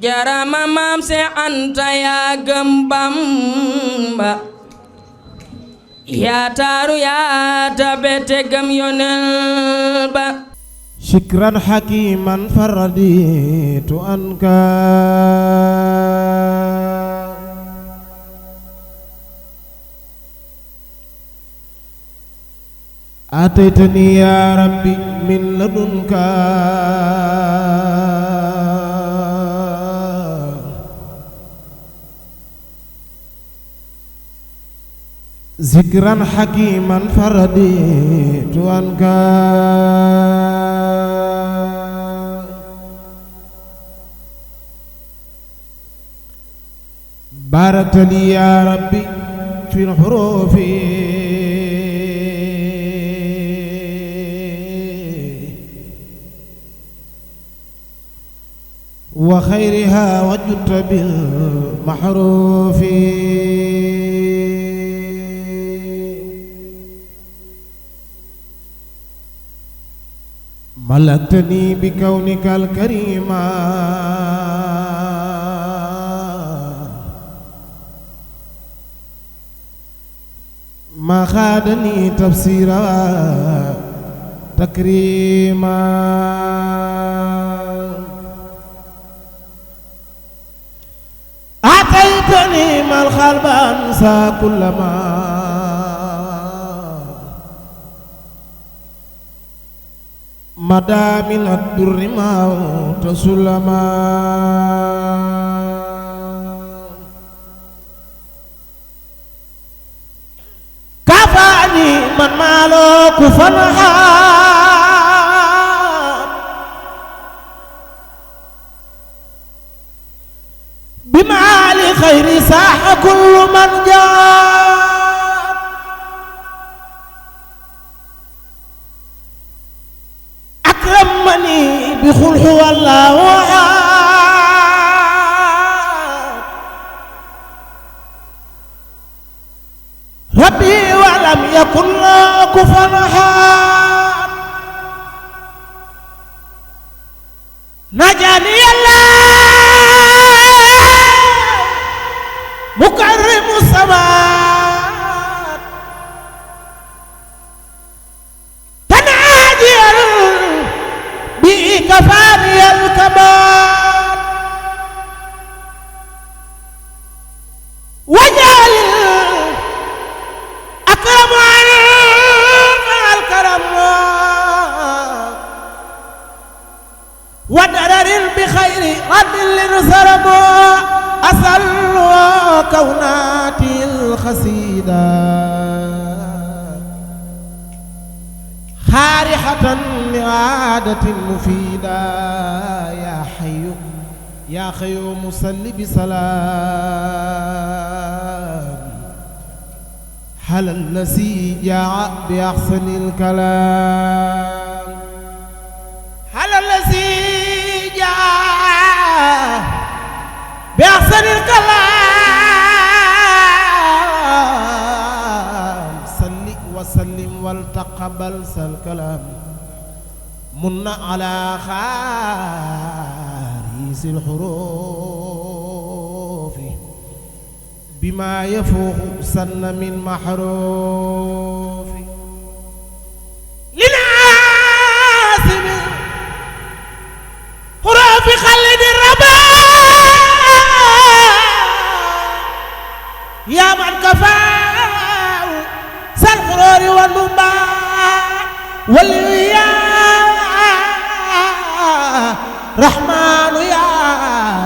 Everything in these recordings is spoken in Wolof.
jarama maam Seex Anta yaa gëm Bamba yaa taaru yaa tabe te gëm yonel ba shukran hakiman faraditu anka ataytani ya rabbi min ladunka zikran hakiman faraditu anka barakta li ya rabbi fil hurufi wa khayriha wajudta bil mahrufi ملكتني بكونك الكريم ما خادني تفسيرا تكريما أعطيتني ما الخلب أنسى كل ما مدى من الدر موت سلما كفاني من مالو كفنها بمال خير ساح كل من جاء بخلح والله ربي ولم يكن له كفوا أحد نجاني الله مكرم السماء تناجيا كفاني الكبار وجعل أكرم مع الكرم ودرر بخير رد لنصرم أسأل كوناتي الخسيدة خارحة لعادة مفيدة يا حي يا خيوم صل بسلام على الذي جاء بأحسن الكلام على الذي جاء بأحسن الكلام صل وسلم والتقبل الكلام من على خاريس الحروف بما يفوق سن من محروف لناسب حروف خلد الرباء يا من كفاه سالحرور والنباء والوياء رحمن يا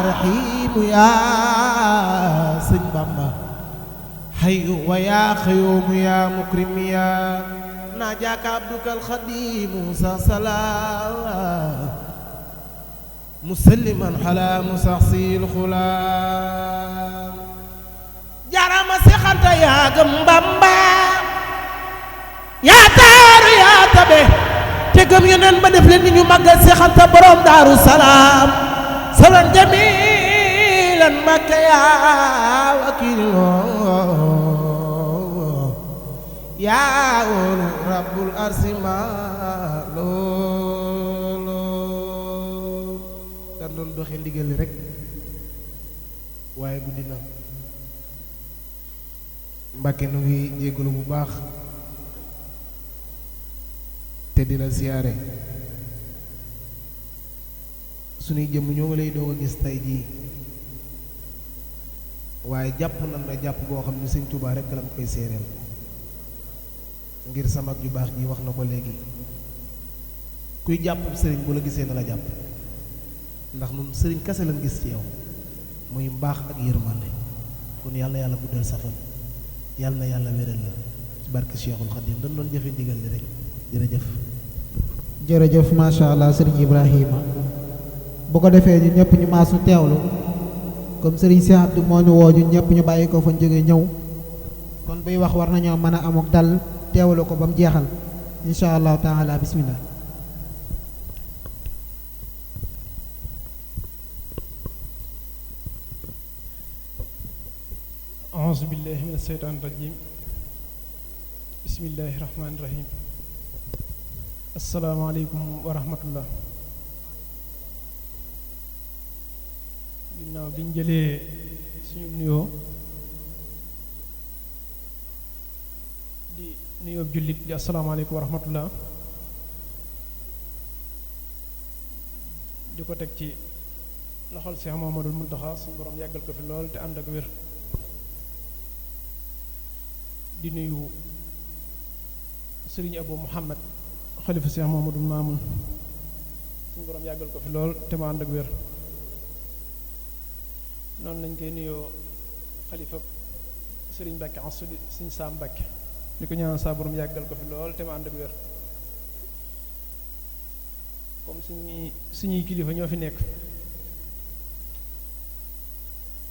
رحيم يا سنبما حي ويا خيوم يا مكرم يا ناجاك عبدك الخديم سلام مسلما على مسحصي الخلام جرى مسيخنت يا جنبamba يا تار يا تبه تگم ينن ba def leen ni ñu magal Seex Anta borom Daaru Salaam salan jamilan makka ya wakil ya rabbul arsima lo dan doon doxe ndigal rek waaye guddi na. Mbàkke nu ngi jéggalu bu baax te di la siyaare. suñuy jëmm ñoo ngi lay doog a gis tey jii waaye jàpp nan na jàpp boo xam ne Sëñ Tuubaa rekk lañ koy séeréel ngir sa mag ju baax ji wax na ko léegi kuy jàpp sëriñ bu la gisee na la jàpp ndax nun sëriñ kase lañ gis ci yow muy mbaax ak yërmande kon yàlla yàlla guddal safal yàlla na yàlla wéral la ci barke Cheikhul Khadim dañ doon jëfe ndigal li rek jërëjëf. jërëjëf macha allah sëriñ Ibrahima bu ko defee ñu ñëpp ñu maasu teewlu comme sëriñ Cheikh Abdou moo ñu woo ñu ñëpp ñu bàyyi ko fa jóge ñëw kon buy wax war nañoo mën a amuk dal teewlu ko ba mu jeexal insha allahu taala bismillah. auzu billahi min asheytaani rajim bismillahi rahmaani rahim asalaamaaleykum wa rahmatullah. ginnaaw biñ jëlee suñu nuyoo di nuyoo jullit di asalaamaaleykum wa rahmatullah di ko teg ci loxol Cheikh Mouhamadoul Mountakha suñu borom yàggal ko fi lool te ànd ak wér. di nuyu Sëriñ Abou Mouhamed xalifa Cheikh Mouhamadoul Mamoun suñu borom yàggal ko fi lool te ma ànd ak wér. noonu lañ koy nuyoo xalifa Sëriñ Mbàkke Ansu di Sëriñ Saam Mbàkke di ko ñaanal saa borom yàggal ko fi lool te ma ànd ak wér. comme suñuy kilifa ñoo fi nekk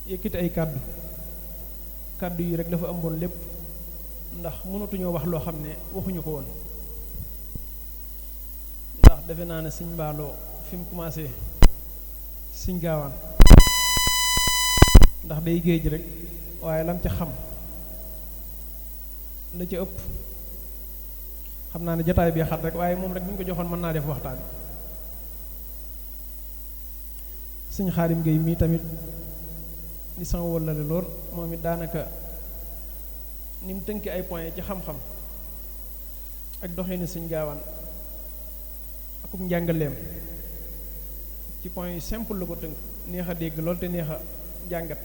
yëkkati ay kàddu yi rek dafa ëmboon lépp ndax mënatuñoo wax loo xam ne waxuñu ko woon ndax defe naa ne Sëñ Mbaaloo fi mu commencé Sëñ Gaawaan ndax day géej rek waaye lam ca xam la ca ëpp xam naa ne jataay bi xat rek waaye moom rek bu ñu ko joxoon mën naa def waxtaan. Sëñ Xaadim Géey mii tamit di sama wóllale lool moom it daanaka ni mu tënki ay point ci xam-xam ak doxee ni Sëñ Gaawaan akub njàngaleem ci point yu simple la ko tënk neex a dégg lool te neex a jàngat.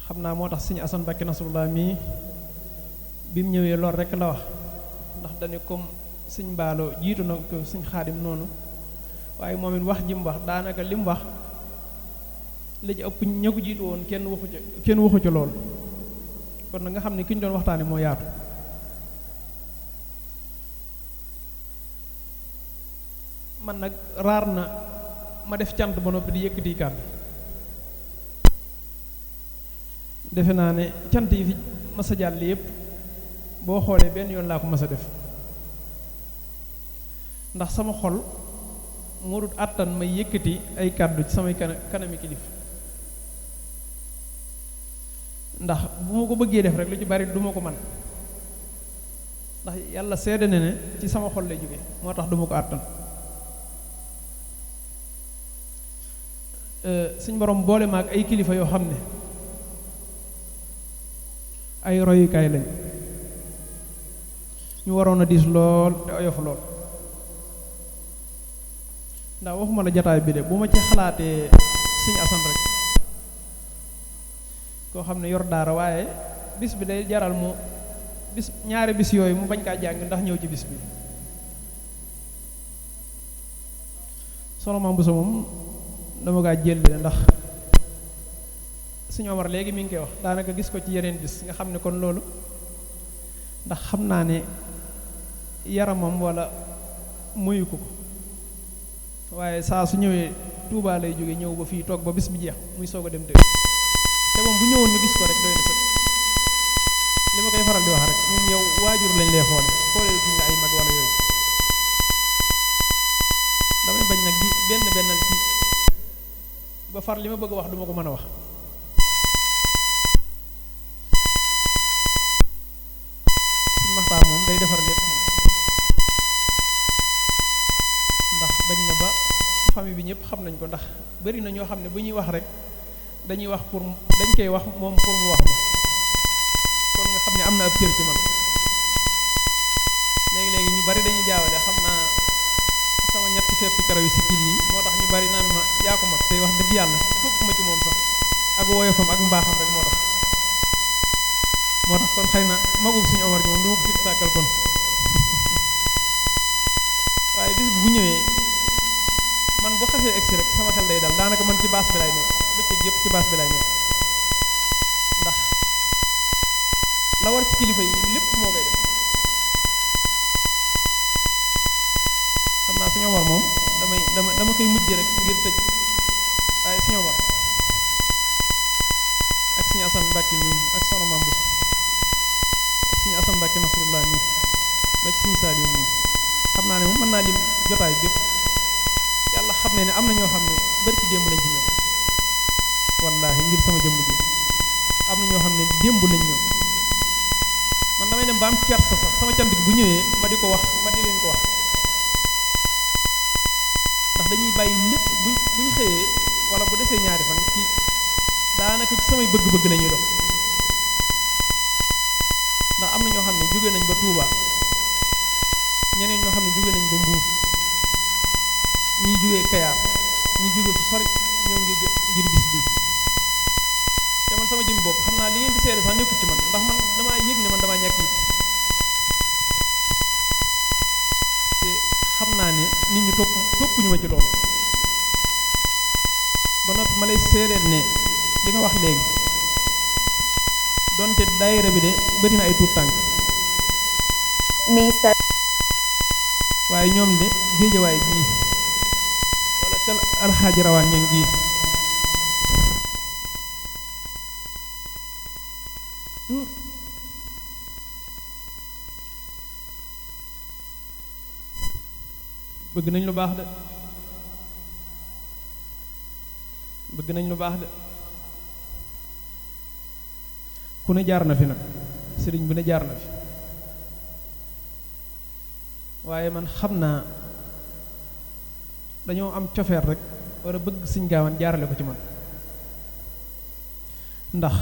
xam naa moo tax Sëñ Asan Mbàkke Nasrullah mii bi mu ñëwee lool rekk la wax ndax dañu comme Sëñ Mbaaloo jiitu na ko Sëñ Xaadim noonu waaye moom it wax ji mu wax daanaka li mu wax la ci ëpp ña ko jiitu woon kenn waxu ca lool kon na nga xam ne ki ñu doon waxtaane moo yaatu. man nag raar na ma def cant ba noppi di yëkkati kàddu defe naa ne cant yi fi mas a jàll yépp boo xoolee benn yoon laa ko mas a def ndax sama xol moo dut àttan may yëkkati ay kàddu ci samay kanami kilif ndax bu ma ko bëggee def rek lu ci bari du ma ko man ndax yàlla seede na ne ci sama xol lay jóge moo tax du ma ko àttan. suñ borom boole ma ak ay kilifa yoo xam ne ay royukaay lañ ñu waroon a diis lool te oyof lool ndax waxuma la jataay bi de bu ma ci xalaatee Sëñ Asan rek koo xam ne yor daara waaye bis bi day jaral mu bis ñaari bis yooyu mu bañ kaa jàng ndax ñëw ci bis bi Solomon Bousso moom dama kaa jëlle ndax Sëñ Omar léegi mi ngi koy wax daanaka gis ko ci yeneen bis nga xam ne kon loolu ndax xam naa ne yaramam wala muyu ko waaye saa su ñëwee Tuubaa lay jóge ñëw ba fii toog ba bis bi jeex muy soog a dem te moom bu ñëwoon ñu gis ko rek doy na sëkk li ma koy faral di wax rek ñun yow waajur lañ lay xoolee duñ la ay mag wala yooyu damay bañ nag di bennal ci ba far li ma bëgg a wax duma ko mën a wax suñ maxtaar moom day defar lépp ndax bañ na ba famille bi ñëpp xam nañ ko ndax bari na ñoo xam ne bu ñuy wax rek dañuy wax dañ koy wax moom pour mu wax ma kon nga xam ne am na ab cër ci man léegi-léegi ñu bari dañuy jaawale xam naa sama ñetti feppi karaw yi sikkil yi moo tax ñu bari naan ma yaa ko mag tey wax dëgg yàlla fukk ma ci moom sax ak woyofam ak mbaaxam rek moo tax kon xëy na magum suñu Omar ji moom du ma ko sikk sàkkal kon waaye bis bu ñëwee man bu xasee egsi rek sama xel day dal daanaka man ci baas bi lay nekk bëccëg yëpp ci baas bi lay nekk ndax la war ci kilifa yi lépp moo koy def xam naa suñu Omar moom dama koy mujj rek ngir tëj waaye suñu Omar ak suñu Asan Mbàkke mii ak soxna Maam Bousso ak suñu Asan Mbàkke Nasrullah mii ba ci suñu Saaliw mii xam naa ne moom mën naa lim jotaay bépp yàlla xam ne am na ñoo xam ne barki démb lañ fi ñëw wallaahi ngir sama jëmm ji am na ñoo xam ne démb lañ ñëw man damay dem ba am kersa sax sama cant gi bu ñëwee ma di ko wax ma di leen ko wax ndax dañuy bàyyi lépp buñ xëyee wala bu desee ñaari fan ci daanaka ci samay bëgg-bëgg la ñuy dox ndax am na ñoo xam ne jóge nañ ba Touba ñeneen ñoo xam ne jóge nañ ba Mbuur ñii jógee Kayaar ñii jóge fu sori ñoo ngir bis bi te man sama jëm bopp xam naa li ngeen di seede sax nekkul ci man ndax man damaa yëg ne man damaa ñàkk it te xam naa ne nit ñi toppuñu ma ci loolu ba noppi ma lay seedeel ne li nga wax léegi donte daayira bi de bëri na ay tuut tànk waaye ñoom de géejawaay gii wala kal alxaaji rawaan ñan gii bëgg nañ lu baax de bëgg nañ lu baax de ku ne jaar na fi nag sëriñ bu ne jaar na fi waaye man xam naa dañoo am cofeer rek war a bëgg Sëñ Gaawaan jaarale ko ci man ndax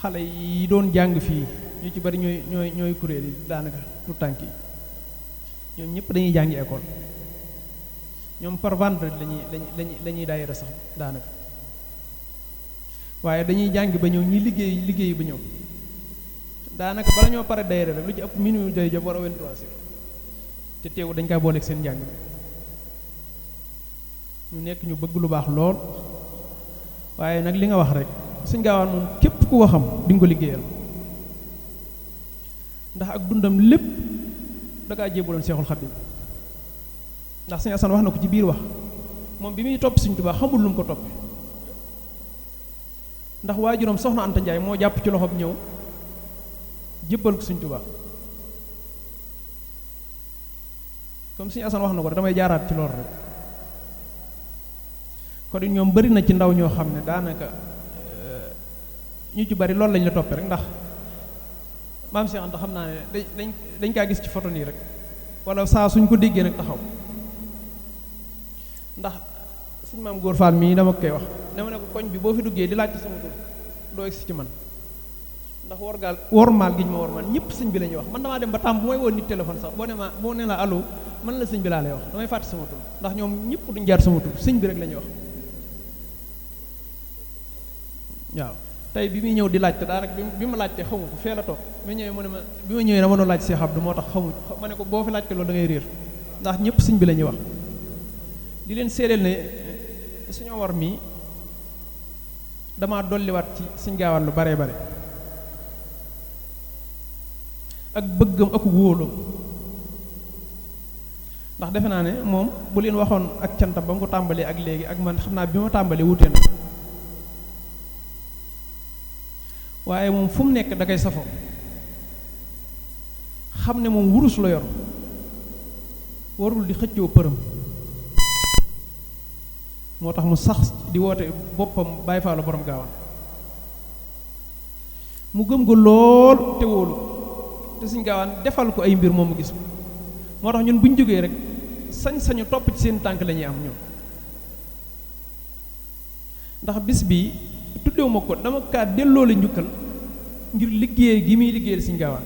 xale yi doon jàng fii ñu ci bari ñooy kuréel yi daanaka tout tànk yi ñoom ñëpp dañuy jàngi école ñoom par vendredi lañuy daayira sax daanaka waaye dañuy jàngi ba ñëw ñi liggéey ba ñëw daanaka bala ñoo pare daayira rek lu ci ëpp minuit day jot war a 23 heures te teewu dañ kaa booleeg seen njàng ñu nekk ñu bëgg lu baax lool waaye nag li nga wax rek Sëñ Gaawaan moom képp ku ko xam di nga ko liggéeyal ndax ak dundam lépp da kaa jébbaloon Seexul Xadiim ndax Sëñ Asan wax na ko ci biir wax moom bi muy topp Sëñ Tuubaa xamul lu mu ko toppe ndax waajuram soxna Anta Njaay moo jàpp ci loxoom ñëw jébbal ko Sëñ Tuubaa comme Sëñ Asan wax na ko damay jaaraat ci loolu rek kon it ñoom bari na ci ndaw ñoo xam ne daanaka ñu ci bari loolu lañ la toppee rek ndax maam Cheikh Anta xam naa ne dañ kaa gis ci photo nii rek wala saa suñ ko déggee nag taxaw ndax suñ maam Góor Faal mii dama koy wax dama ne ko koñ bi boo fi duggee di laaj ci sama tur doo egsi ci man ndax wormaal gi ñu ma wormaal ñëpp sëñ bi la ñuy wax man damaa dem ba tàmm bu may woon nit téléphone sax boo nee la allo man la sëñ bi laa lay wax damay fàtte sama tur ndax ñoom ñëpp duñ jaar sama tur sëñ bi rek la ñuy wax waaw tey bi muy ñëw di laajte daanaka bi ma laajte xamu ko fee la toog bi ma ñëwee mu ne ma bi ma ñëwee dama doon laaj Cheikh Abdou moo tax xamuñ ma ne ko boo fi laajte loolu da ngay réer ndax ñëpp sëñ bi la ñuy wax di leen séedeel ne suñu war mii damaa dolliwaat ci Sëñ Gaawaan lu bare bare ak bëggam ak wóolam ndax defe naa ne moom bu leen waxoon ak cantam ba mu ko tàmbalee ak léegi ak man xam naa bi ma tàmbalee wutee na waaye moom fu mu nekk da koy safoo xam ne moom wurus la yor warul di xëccoo përëm moo tax mu sax di woote boppam Baay Faalu borom Gaawaan mu gëm ko lool te wóolu te Sëñ Gaawaan defal ko ay mbir moom mu gis moo tax ñun bu ñu jógee rek sañ-sañu topp ci seen tànk la ñuy am ñoom. ndax bis bi tuddewu ma ko dama kaa delloo la njukkal ngir liggéey gi muy liggéeyal Sëñ Gaawaan.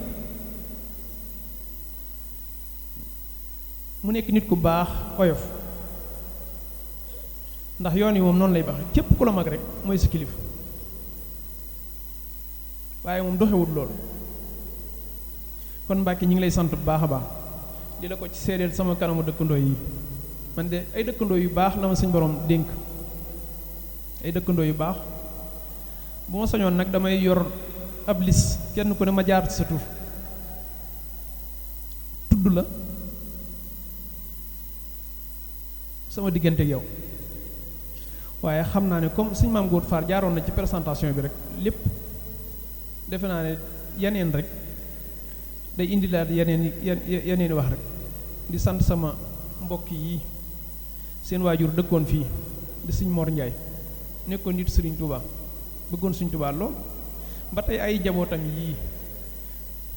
mu nekk nit ku baax oyof ndax yoon yi moom noonu lay baax képp ku la mag rek mooy sa kilifa waaye moom doxewut loolu. kon Mbàkke ñi ngi lay sant bu baax a baax di la ko ci seedeel sama kanamu dëkkandoo yi man de ay dëkkandoo yu baax la ma suñ borom dénk ay dëkkandoo yu baax bu ma sañoon nag damay yor ab lis kenn ku ne ma jaar ci sa tur tudd la sama diggante ak yow waaye xam naa ne comme suñ maam Góor Faar jaaroon na ci présentation bi rek lépp defe naa ne yeneen rek day indi laat yeneen wax rek di sant sama mbokk yi seen waajur dëkkoon fii di Sëñ Mor Njaay nekkoon nit Sëriñ Tuubaa bëggoon Sëriñ Tuubaa lool ba tey ay jabootam yii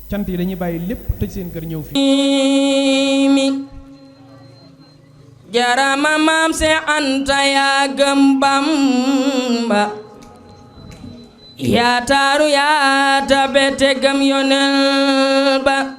cant yi dañuy bàyyi lépp tëj seen kër ñëw fii jarama maam Seex Anta yaa gëm Bamba yaa taaru yaa tabe te gëm Yonent ba